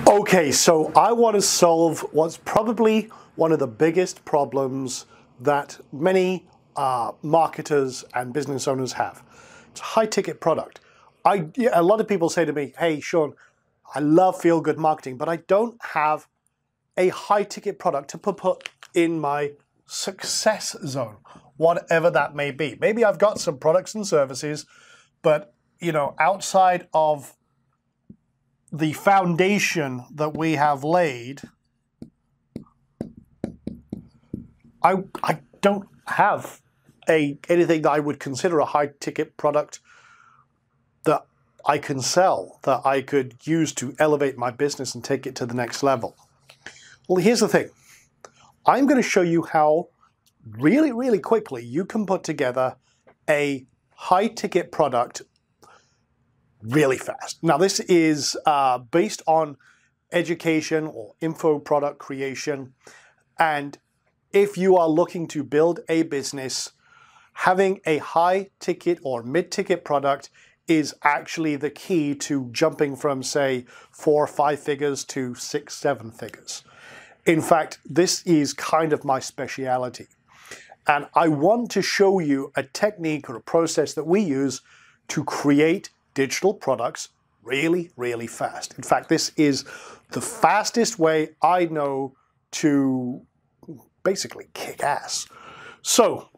Okay, so I want to solve what's probably one of the biggest problems that many marketers and business owners have. It's a high-ticket product. A lot of people say to me, hey, Sean, I love feel-good marketing, but I don't have a high-ticket product to put in my success zone, whatever that may be. Maybe I've got some products and services, but outside of the foundation that we have laid, I don't have anything that I would consider a high-ticket product that I can sell, that I could use to elevate my business and take it to the next level. Well, here's the thing. I'm going to show you how really, really quickly you can put together a high-ticket product really fast. Now, this is based on education or info product creation. And if you are looking to build a business, having a high ticket or mid-ticket product is actually the key to jumping from, say, 4 or 5 figures to 6, 7 figures. In fact, this is kind of my speciality. And I want to show you a technique or a process that we use to create digital products really, really fast. In fact, this is the fastest way I know to basically kick ass. So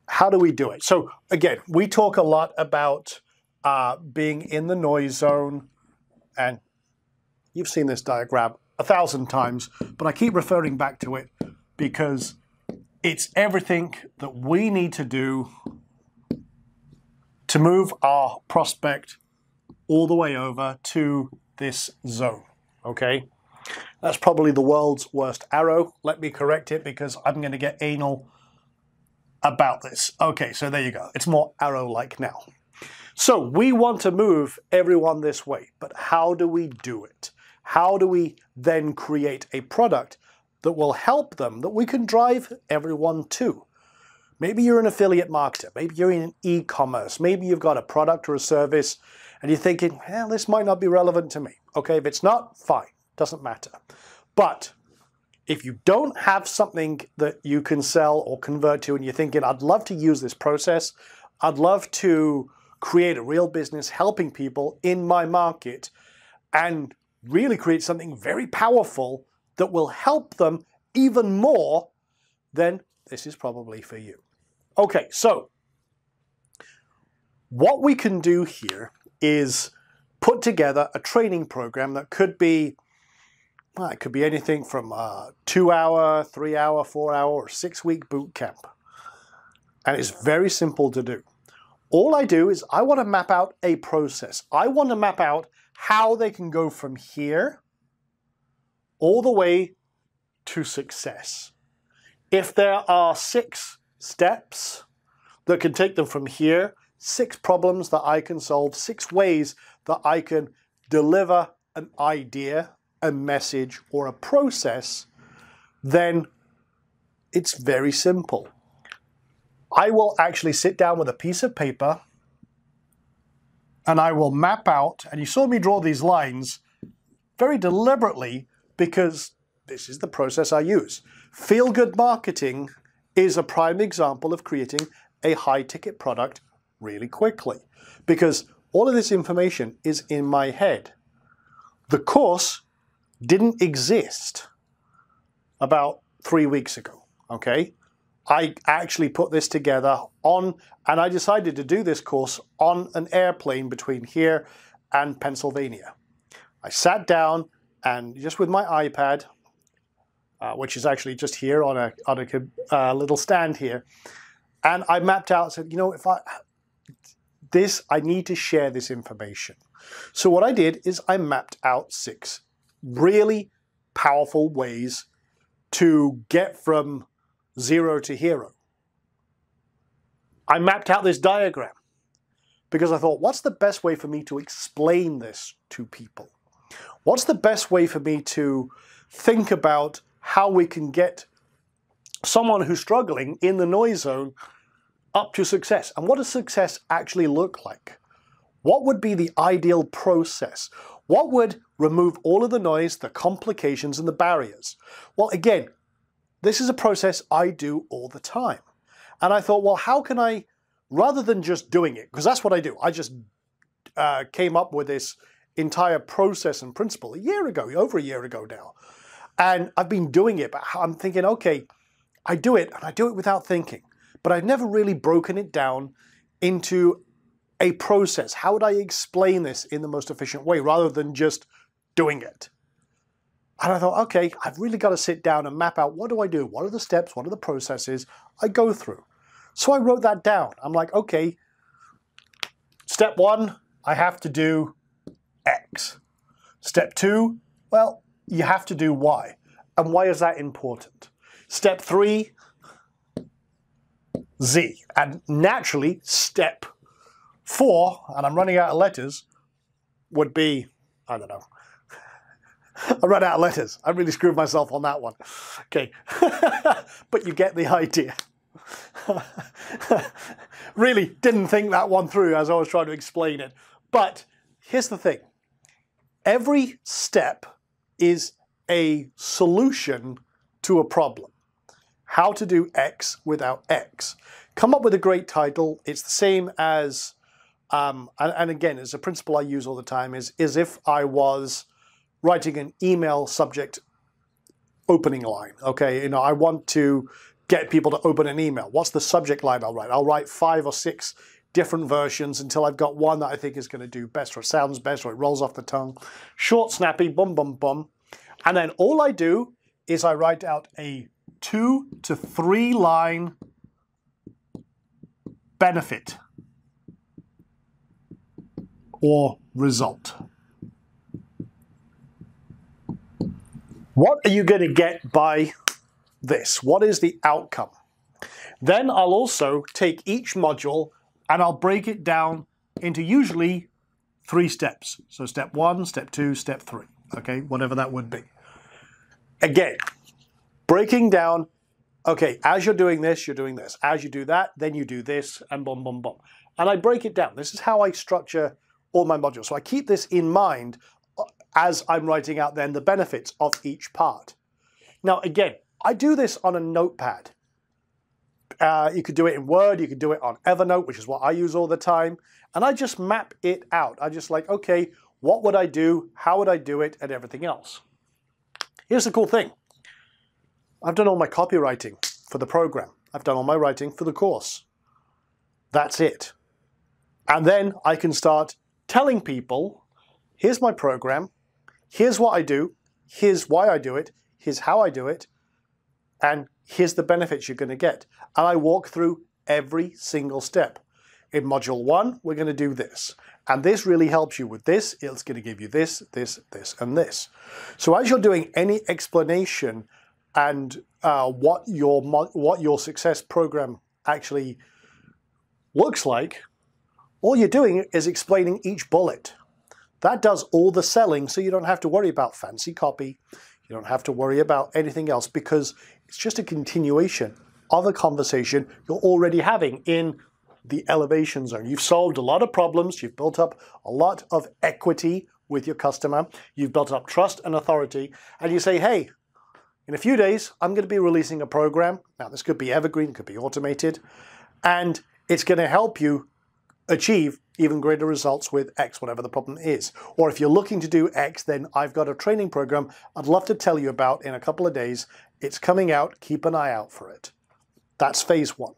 how do we do it? So again, we talk a lot about being in the noise zone, and you've seen this diagram 1,000 times, but I keep referring back to it because it's everything that we need to do to move our prospect all the way over to this zone, okay? That's probably the world's worst arrow. Let me correct it because I'm going to get anal about this. Okay, so there you go. It's more arrow-like now. So we want to move everyone this way, but how do we do it? How do we then create a product that will help them, that we can drive everyone to? Maybe you're an affiliate marketer, maybe you're in e-commerce, maybe you've got a product or a service and you're thinking, well, this might not be relevant to me. Okay, if it's not, fine, doesn't matter. But if you don't have something that you can sell or convert to and you're thinking, I'd love to use this process, I'd love to create a real business helping people in my market and really create something very powerful that will help them even more, then this is probably for you. Okay, so what we can do here is put together a training program that could be, well, it could be anything from a 2-hour, 3-hour, 4-hour, or 6-week boot camp. And it's very simple to do. All I do is I want to map out a process. I want to map out how they can go from here all the way to success. If there are 6 steps that can take them from here, 6 problems that I can solve, 6 ways that I can deliver an idea, a message, or a process, then it's very simple. I will actually sit down with a piece of paper and I will map out, and you saw me draw these lines very deliberately because this is the process I use. Feel-good marketing is a prime example of creating a high-ticket product really quickly because all of this information is in my head. The course didn't exist about 3 weeks ago, okay? I actually put this together and I decided to do this course on an airplane between here and Pennsylvania. I sat down and just with my iPad, which is actually just here on a little stand here, and I mapped out, said, I need to share this information. So what I did is I mapped out 6 really powerful ways to get from 0 to hero. I mapped out this diagram because I thought, what's the best way for me to explain this to people? What's the best way for me to think about how we can get someone who's struggling in the noise zone up to success? And what does success actually look like? What would be the ideal process? What would remove all of the noise, the complications, and the barriers? Well, again, this is a process I do all the time. And I thought, well, how can I, rather than just doing it, because that's what I do. I just came up with this entire process and principle a year ago, over a year ago now. And I've been doing it, but I'm thinking, okay, I do it, and I do it without thinking. But I've never really broken it down into a process. How would I explain this in the most efficient way rather than just doing it? And I thought, okay, I've really got to sit down and map out what do I do? What are the steps? What are the processes I go through? So I wrote that down. I'm like, okay, step 1, I have to do X. Step 2, well, you have to do Y. And why is that important? Step 3, Z. And naturally, step 4, and I'm running out of letters, would be, I don't know. I ran out of letters. I really screwed myself on that one. Okay. But you get the idea. Really didn't think that one through as I was trying to explain it. But here's the thing. Every step is a solution to a problem. How to do X without X. Come up with a great title. It's the same as, and again, it's a principle I use all the time, is if I was writing an email subject opening line. Okay, I want to get people to open an email. What's the subject line I'll write? I'll write 5 or 6 different versions until I've got one that I think is going to do best, or it sounds best, or it rolls off the tongue. Short, snappy, boom, boom, boom. And then all I do is I write out a 2 to 3 line benefit or result. What are you going to get by this? What is the outcome? Then I'll also take each module and I'll break it down into usually 3 steps. So step 1, step 2, step 3. Okay, whatever that would be. Again, breaking down, okay, as you're doing this, you're doing this. As you do that, then you do this, and boom, boom, boom. And I break it down. This is how I structure all my modules. So I keep this in mind as I'm writing out then the benefits of each part. Now, again, I do this on a notepad. You could do it in Word, you could do it on Evernote, which is what I use all the time. And I just map it out. I just like, okay, what would I do? How would I do it? And everything else. Here's the cool thing. I've done all my copywriting for the program. I've done all my writing for the course. That's it. And then I can start telling people, here's my program, here's what I do, here's why I do it, here's how I do it, and here's the benefits you're going to get. And I walk through every single step. In module 1, we're going to do this. And this really helps you with this. It's going to give you this, this, this, and this. So as you're doing any explanation and what your success program actually looks like, all you're doing is explaining each bullet. That does all the selling, so you don't have to worry about fancy copy. You don't have to worry about anything else because it's just a continuation of a conversation you're already having in the elevation zone. You've solved a lot of problems. You've built up a lot of equity with your customer. You've built up trust and authority. And you say, hey, in a few days, I'm going to be releasing a program. Now, this could be evergreen, could be automated. And it's going to help you achieve even greater results with X, whatever the problem is. Or if you're looking to do X, then I've got a training program I'd love to tell you about in a couple of days. It's coming out. Keep an eye out for it. That's phase 1.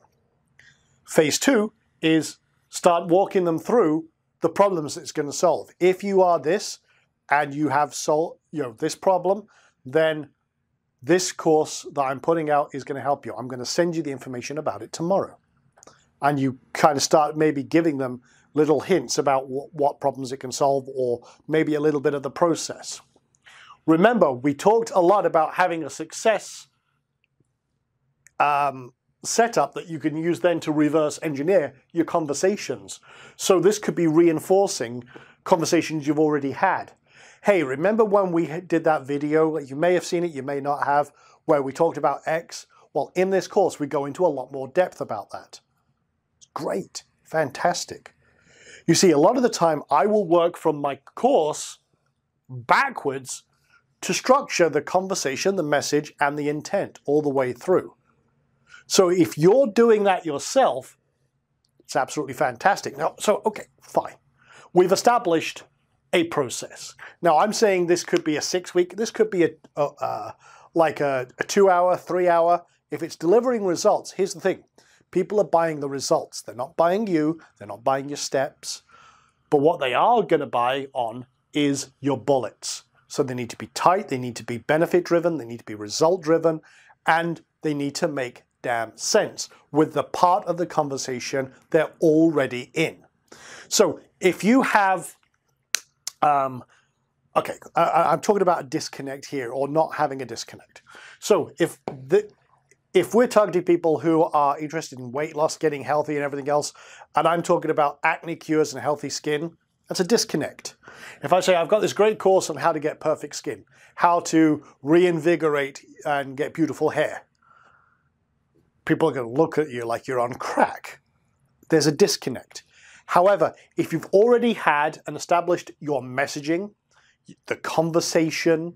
Phase 2 is start walking them through the problems it's going to solve. If you are this and you have solved this problem, then this course that I'm putting out is going to help you. I'm going to send you the information about it tomorrow. And you kind of start maybe giving them little hints about what problems it can solve, or maybe a little bit of the process. Remember, we talked a lot about having a success setup that you can use then to reverse engineer your conversations. So this could be reinforcing conversations you've already had. Hey, remember when we did that video? You may have seen it, you may not have, where we talked about X. Well, in this course, we go into a lot more depth about that. It's great, fantastic. You see, a lot of the time I will work from my course backwards to structure the conversation, the message, and the intent all the way through. So if you're doing that yourself, it's absolutely fantastic. Now, so, okay, fine. We've established a process. Now, I'm saying this could be a 6-week, this could be like a 2-hour, 3-hour. If it's delivering results, here's the thing. People are buying the results. They're not buying you. They're not buying your steps. But what they are going to buy on is your bullets. So they need to be tight. They need to be benefit-driven. They need to be result-driven. And they need to make damn sense with the part of the conversation they're already in. So if you have, okay, I'm talking about a disconnect here, or not having a disconnect. So if we're targeting people who are interested in weight loss, getting healthy and everything else, and I'm talking about acne cures and healthy skin, that's a disconnect. If I say I've got this great course on how to get perfect skin, how to reinvigorate and get beautiful hair, people are going to look at you like you're on crack. There's a disconnect. However, if you've already had and established your messaging, the conversation,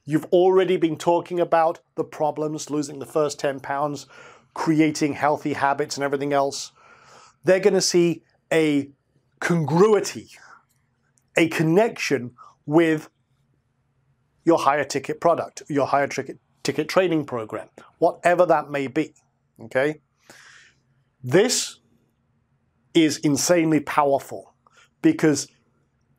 you've already been talking about the problems, losing the first 10 pounds, creating healthy habits and everything else, they're going to see a congruity, a connection with your higher ticket product, your higher ticket training program, whatever that may be. Okay? This is insanely powerful because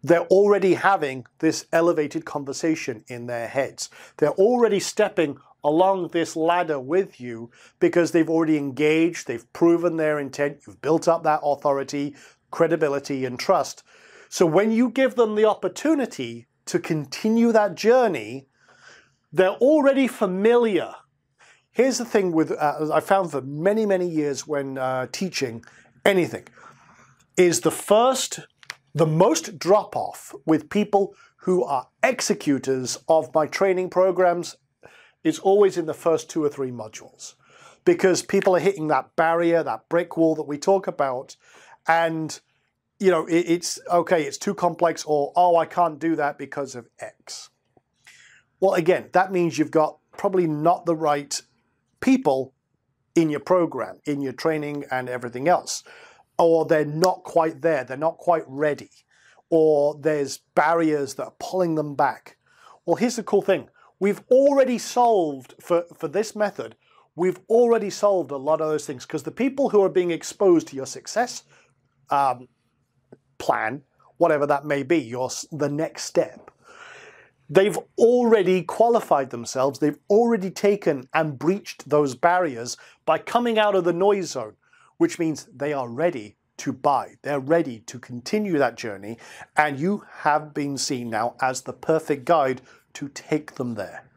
they're already having this elevated conversation in their heads. They're already stepping along this ladder with you because they've already engaged, they've proven their intent, you've built up that authority, credibility, and trust. So when you give them the opportunity to continue that journey, they're already familiar. Here's the thing with, I found for many, many years when teaching anything, is the most drop-off with people who are executors of my training programs is always in the first 2 or 3 modules. Because people are hitting that barrier, that brick wall that we talk about, and you know, it's okay, it's too complex, or oh, I can't do that because of X. Well, again, that means you've got probably not the right people in your program, in your training and everything else. Or they're not quite there, they're not quite ready, or there's barriers that are pulling them back. Well, here's the cool thing. We've already solved, for this method, we've already solved a lot of those things, because the people who are being exposed to your success plan, whatever that may be, the next step, they've already qualified themselves, they've already taken and breached those barriers by coming out of the noise zone, which means they are ready to buy. They're ready to continue that journey, and you have been seen now as the perfect guide to take them there.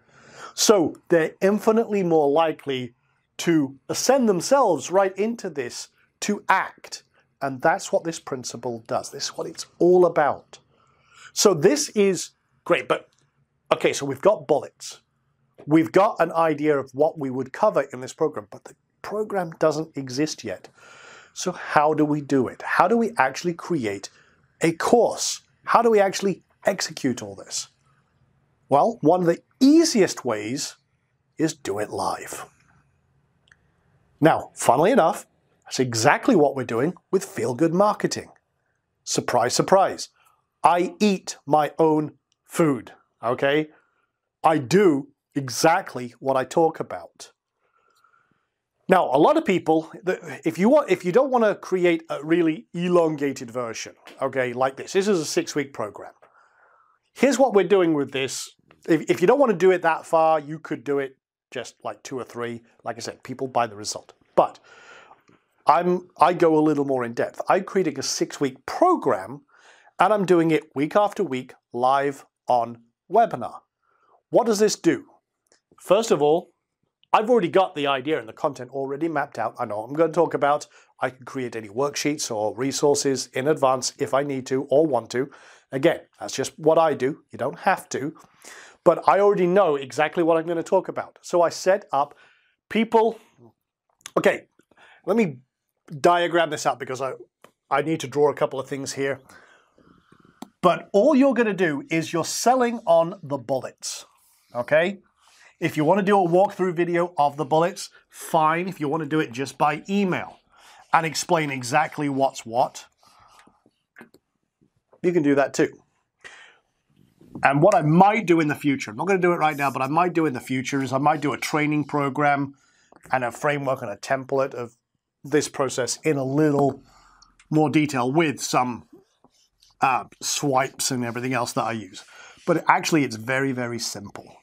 So they're infinitely more likely to ascend themselves right into this, to act. And that's what this principle does. This is what it's all about. So this is great, but okay, so we've got bullets. We've got an idea of what we would cover in this program, but the program doesn't exist yet. So how do we do it? How do we actually create a course? How do we actually execute all this? Well, one of the easiest ways is do it live. Now, funnily enough, that's exactly what we're doing with feel-good marketing. Surprise, surprise. I eat my own food, okay? I do exactly what I talk about. Now, a lot of people, if you don't want to create a really elongated version, okay, like this is a 6-week program. Here's what we're doing with this. If you don't want to do it that far, you could do it just like 2 or 3. Like I said, people buy the result. But I go a little more in depth. I'm creating a 6-week program, and I'm doing it week after week, live on webinar. What does this do? First of all, I've already got the idea and the content already mapped out. I know what I'm going to talk about. I can create any worksheets or resources in advance if I need to or want to. Again, that's just what I do. You don't have to. But I already know exactly what I'm going to talk about. So I set up people. Okay, let me diagram this out because I need to draw a couple of things here. But all you're going to do is you're selling on the bullets, okay? If you want to do a walkthrough video of the bullets, fine. If you want to do it just by email and explain exactly what's what, you can do that too. And what I might do in the future, I'm not going to do it right now, but I might do in the future is I might do a training program and a framework and a template of this process in a little more detail with some swipes and everything else that I use. But actually, it's very, very simple.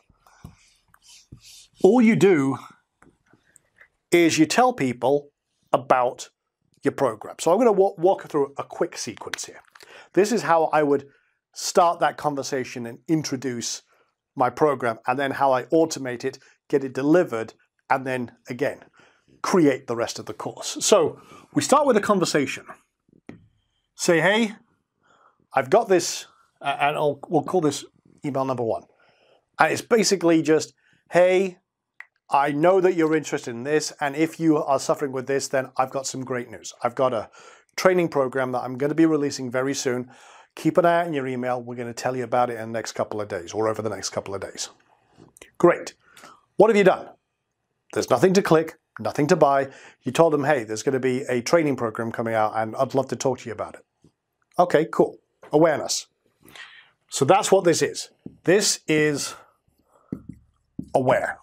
All you do is you tell people about your program. So I'm going to walk through a quick sequence here. This is how I would start that conversation and introduce my program, and then how I automate it, get it delivered, and then, again, create the rest of the course. So we start with a conversation. Say, hey, I've got this, and we'll call this email number 1. And it's basically just, hey, I know that you're interested in this, and if you are suffering with this, then I've got some great news. I've got a training program that I'm going to be releasing very soon. Keep an eye out in your email. We're going to tell you about it in the next couple of days, or over the next couple of days. Great. What have you done? There's nothing to click, nothing to buy. You told them, hey, there's going to be a training program coming out, and I'd love to talk to you about it. Okay, cool. Awareness. So that's what this is. This is aware.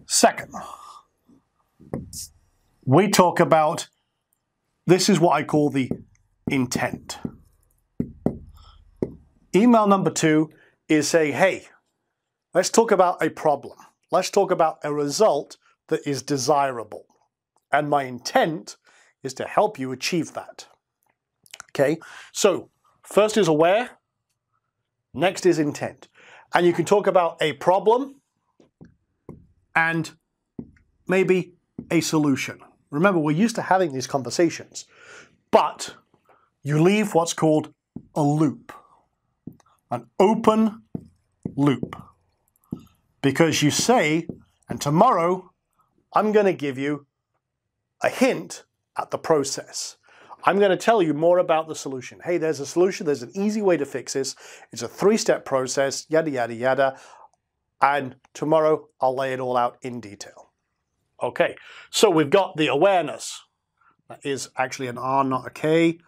Second, we talk about, this is what I call the intent. Email number 2 is saying, hey, let's talk about a problem. Let's talk about a result that is desirable. And my intent is to help you achieve that. Okay, so first is aware, next is intent. And you can talk about a problem and maybe a solution. Remember, we're used to having these conversations, but you leave what's called a loop, an open loop. Because you say, and tomorrow I'm going to give you a hint at the process. I'm going to tell you more about the solution. Hey, there's a solution. There's an easy way to fix this. It's a 3-step process, yada, yada, yada. And tomorrow I'll lay it all out in detail. Okay, so we've got the awareness. That is actually an R, not a K.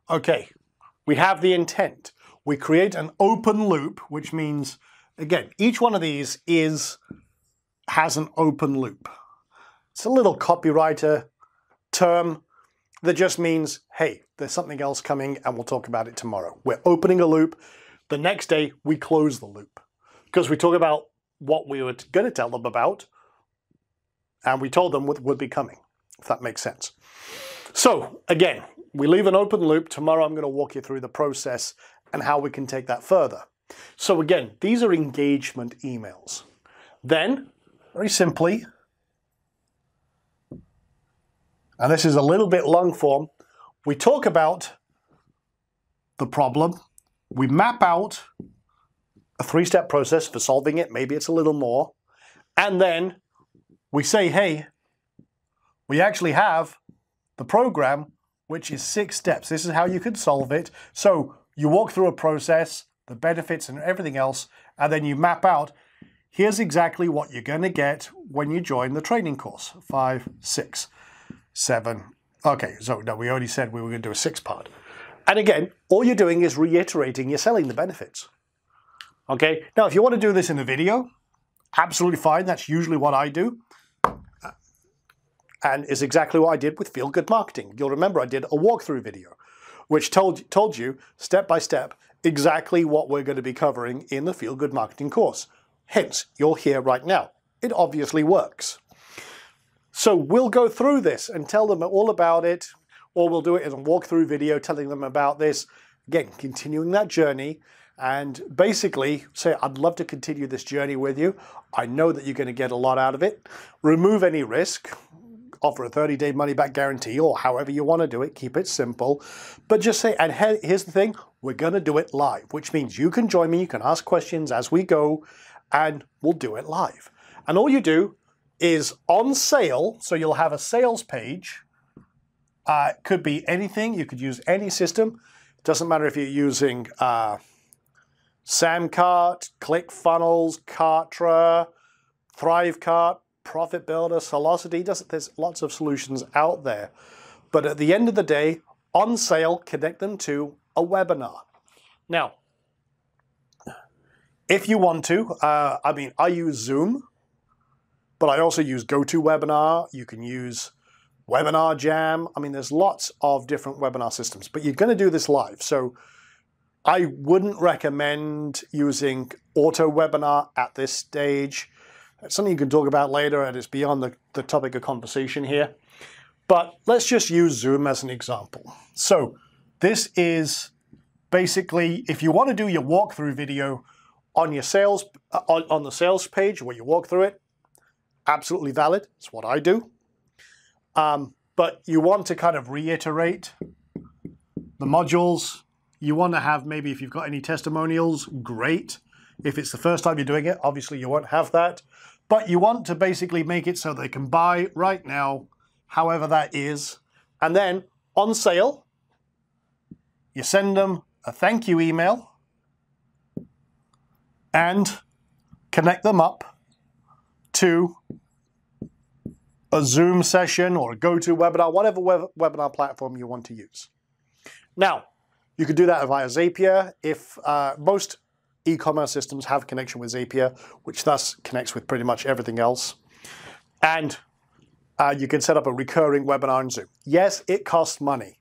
Okay, we have the intent. We create an open loop, which means, again, each one of these has an open loop. It's a little copywriter term that just means, hey, there's something else coming and we'll talk about it tomorrow. We're opening a loop. The next day, we close the loop because we talk about what we were going to tell them about and we told them what would be coming, if that makes sense. So again, we leave an open loop. Tomorrow, I'm going to walk you through the process and how we can take that further. So again, these are engagement emails. Then, very simply, and this is a little bit long form, we talk about the problem. We map out a 3-step process for solving it. Maybe it's a little more. And then we say, hey, we actually have the program, which is 6 steps. This is how you could solve it. So you walk through a process, the benefits and everything else, and then you map out, here's exactly what you're going to get when you join the training course. 5, 6, 7. Okay, so no, we already said we were going to do a 6-part. And again, all you're doing is reiterating, you're selling the benefits. Okay, now if you want to do this in a video, absolutely fine. That's usually what I do. And is exactly what I did with Feel Good Marketing. You'll remember I did a walkthrough video, which told you step by step exactly what we're going to be covering in the Feel Good Marketing course. Hence, you're here right now. It obviously works. So we'll go through this and tell them all about it, or we'll do it in a walkthrough video telling them about this. Again, continuing that journey and basically say, I'd love to continue this journey with you. I know that you're going to get a lot out of it. Remove any risk. Offer a 30-day money-back guarantee, or however you want to do it. Keep it simple. But just say, and here's the thing, we're going to do it live, which means you can join me, you can ask questions as we go, and we'll do it live. And all you do is on sale, so you'll have a sales page. It could be anything. You could use any system. Doesn't matter if you're using Samcart, ClickFunnels, Kartra, Thrivecart, Profit Builder, Velocity. There's lots of solutions out there. But at the end of the day, on sale, connect them to a webinar. Now, if you want to, I use Zoom, but I also use GoToWebinar. You can use Webinar Jam. I mean, there's lots of different webinar systems, but you're going to do this live. So I wouldn't recommend using AutoWebinar at this stage. It's something you can talk about later, and it's beyond the topic of conversation here. But let's just use Zoom as an example. So this is basically, if you want to do your walkthrough video on your sales, on the sales page where you walk through it, absolutely valid. It's what I do. But you want to kind of reiterate the modules. You want to have, maybe if you've got any testimonials, great. If it's the first time you're doing it, obviously you won't have that. But you want to basically make it so they can buy right now, however that is. And then on sale, you send them a thank you email and connect them up to a Zoom session or a GoToWebinar, whatever webinar platform you want to use. Now, you could do that via Zapier. If most e-commerce systems have connection with Zapier, which thus connects with pretty much everything else. And you can set up a recurring webinar in Zoom. Yes, it costs money.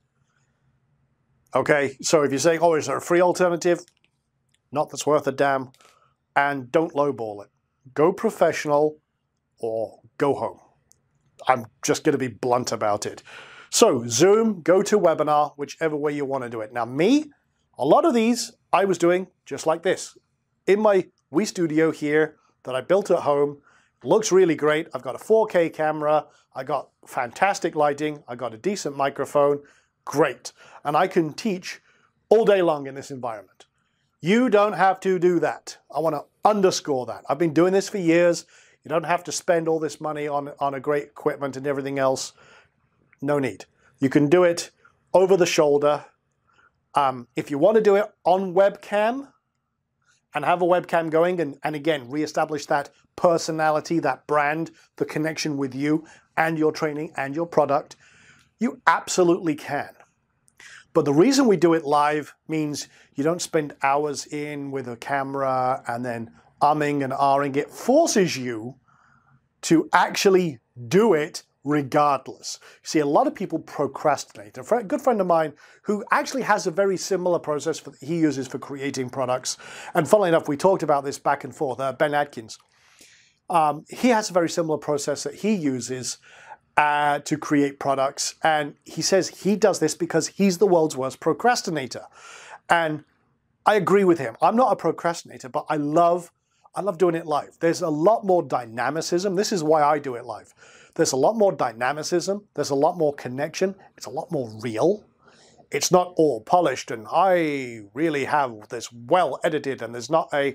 Okay, so if you're saying, oh, is there a free alternative? Not that's worth a damn. And don't lowball it. Go professional or go home. I'm just going to be blunt about it. So Zoom, GoToWebinar, whichever way you want to do it. Now me, a lot of these I was doing just like this. In my Wii Studio here that I built at home, looks really great. I've got a 4K camera. I got fantastic lighting. I got a decent microphone. Great. And I can teach all day long in this environment. You don't have to do that. I want to underscore that. I've been doing this for years. You don't have to spend all this money on a great equipment and everything else. No need. You can do it over the shoulder. If you want to do it on webcam and have a webcam going and again, reestablish that personality, that brand, the connection with you and your training and your product, you absolutely can. But the reason we do it live means you don't spend hours in with a camera and then umming and ahhing. It forces you to actually do it regardless. You see, a lot of people procrastinate. A good friend of mine who actually has a very similar process that he uses for creating products, and funnily enough, we talked about this back and forth, Ben Atkins. He has a very similar process that he uses to create products, and he says he does this because he's the world's worst procrastinator. And I agree with him. I'm not a procrastinator, but I love doing it live. There's a lot more dynamicism. This is why I do it live. There's a lot more dynamicism. There's a lot more connection. It's a lot more real. It's not all polished and I really have this well edited and there's not a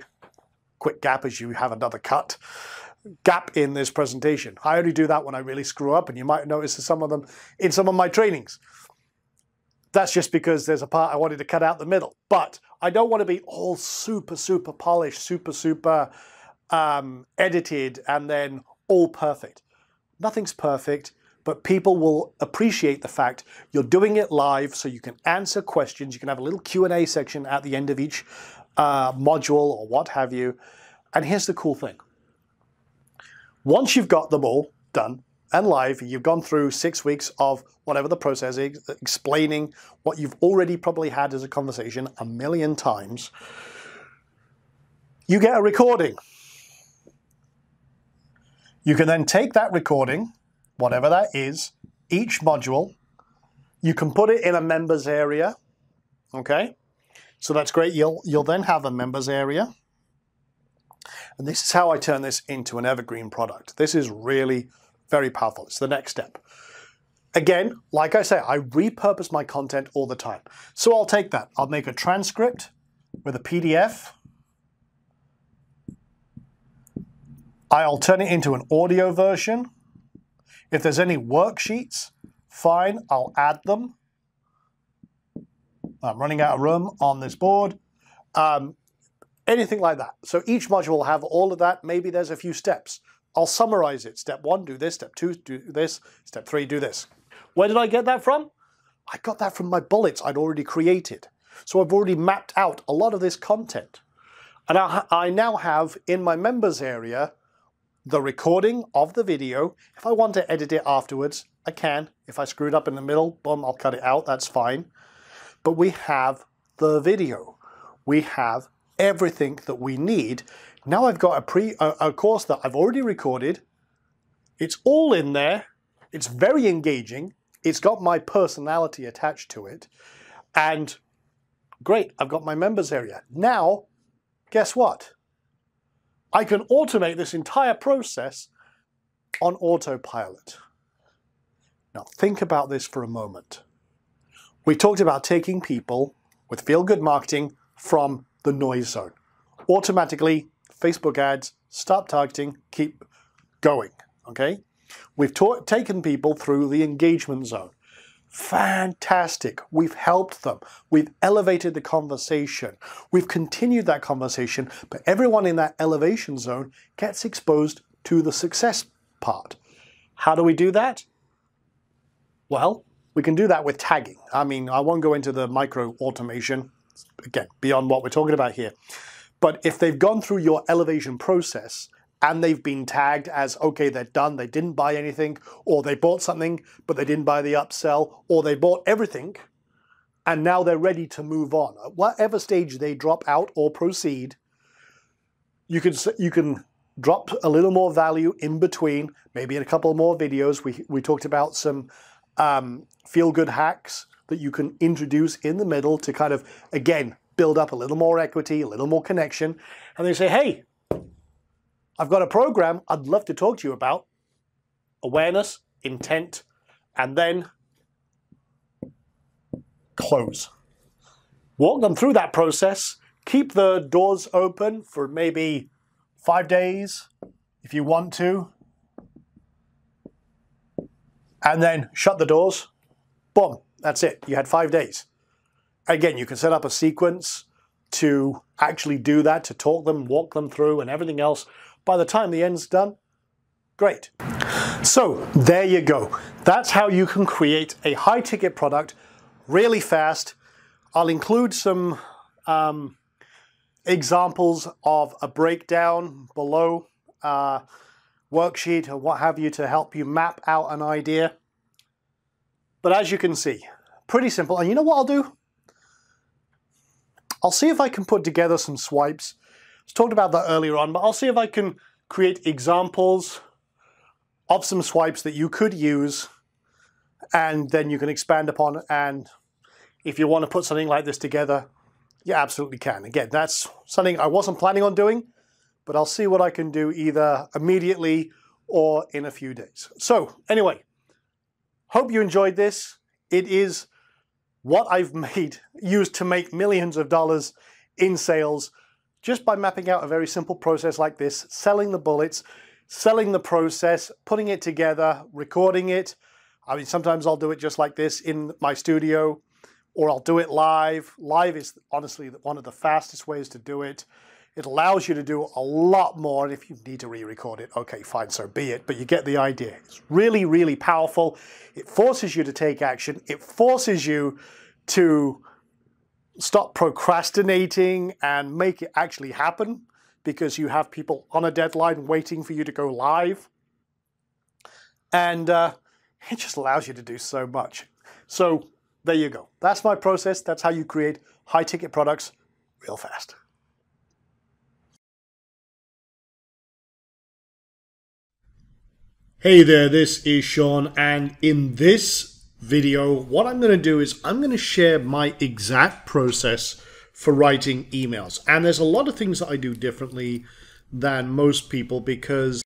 quick gap as you have another gap in this presentation. I only do that when I really screw up, and you might notice some of them in some of my trainings. That's just because there's a part I wanted to cut out the middle. But I don't want to be all super polished, super edited, and then all perfect. Nothing's perfect, but people will appreciate the fact you're doing it live so you can answer questions. You can have a little Q&A section at the end of each module or what have you. And here's the cool thing. Once you've got them all done and live, you've gone through 6 weeks of whatever the process is, explaining what you've already probably had as a conversation a million times, you get a recording. You can then take that recording, whatever that is, each module, you can put it in a members area, okay? So that's great. You'll then have a members area. And this is how I turn this into an evergreen product. This is really very powerful. It's the next step. Again, like I say, I repurpose my content all the time. So I'll take that. I'll make a transcript with a PDF. I'll turn it into an audio version. If there's any worksheets, fine, I'll add them. I'm running out of room on this board. Anything like that. So each module will have all of that. Maybe there's a few steps. I'll summarize it. Step 1, do this. Step 2, do this. Step 3, do this. Where did I get that from? I got that from my bullets I'd already created. So I've already mapped out a lot of this content. And I now have in my members area the recording of the video. If I want to edit it afterwards, I can. If I screw it up in the middle, boom, I'll cut it out. That's fine. But we have the video. We have everything that we need. Now I've got a course that I've already recorded. It's all in there. It's very engaging. It's got my personality attached to it. And great, I've got my members area. Now, guess what? I can automate this entire process on autopilot. Now think about this for a moment. We talked about taking people with feel-good marketing from the noise zone. Automatically, Facebook ads, stop targeting, keep going, okay? We've taken people through the engagement zone. Fantastic. We've helped them. We've elevated the conversation. We've continued that conversation, but everyone in that elevation zone gets exposed to the success part. How do we do that? Well, we can do that with tagging. I mean, I won't go into the micro automation, again, beyond what we're talking about here. But if they've gone through your elevation process and they've been tagged as, okay, they're done, they didn't buy anything, or they bought something, but they didn't buy the upsell, or they bought everything, and now they're ready to move on. At whatever stage they drop out or proceed, you can drop a little more value in between, maybe in a couple more videos. We talked about some feel-good hacks that you can introduce in the middle to kind of, again, build up a little more equity, a little more connection. And they say, hey, I've got a program I'd love to talk to you about. Awareness, intent, and then close. Walk them through that process. Keep the doors open for maybe 5 days if you want to. And then shut the doors. Boom, that's it. You had 5 days. Again, you can set up a sequence to actually do that, to talk them, walk them through and everything else. By the time the end's done, great. So there you go. That's how you can create a high-ticket product really fast. I'll include some examples of a breakdown below, worksheet or what have you to help you map out an idea. But as you can see, pretty simple. And you know what I'll do? I'll see if I can put together some swipes. I talked about that earlier on, but I'll see if I can create examples of some swipes that you could use and then you can expand upon. And if you want to put something like this together, you absolutely can. Again, that's something I wasn't planning on doing, but I'll see what I can do either immediately or in a few days. So anyway, hope you enjoyed this. It is what I've used to make millions of dollars in sales just by mapping out a very simple process like this, selling the bullets, selling the process, putting it together, recording it. I mean, sometimes I'll do it just like this in my studio, or I'll do it live. Live is honestly one of the fastest ways to do it. It allows you to do a lot more, and if you need to re-record it, okay, fine, so be it, but you get the idea. It's really, really powerful. It forces you to take action. It forces you to stop procrastinating and make it actually happen because you have people on a deadline waiting for you to go live. And it just allows you to do so much. So there you go. That's my process. That's how you create high-ticket products real fast. Hey there, this is Sean, and in this video, what I'm going to do is I'm going to share my exact process for writing emails. And there's a lot of things that I do differently than most people because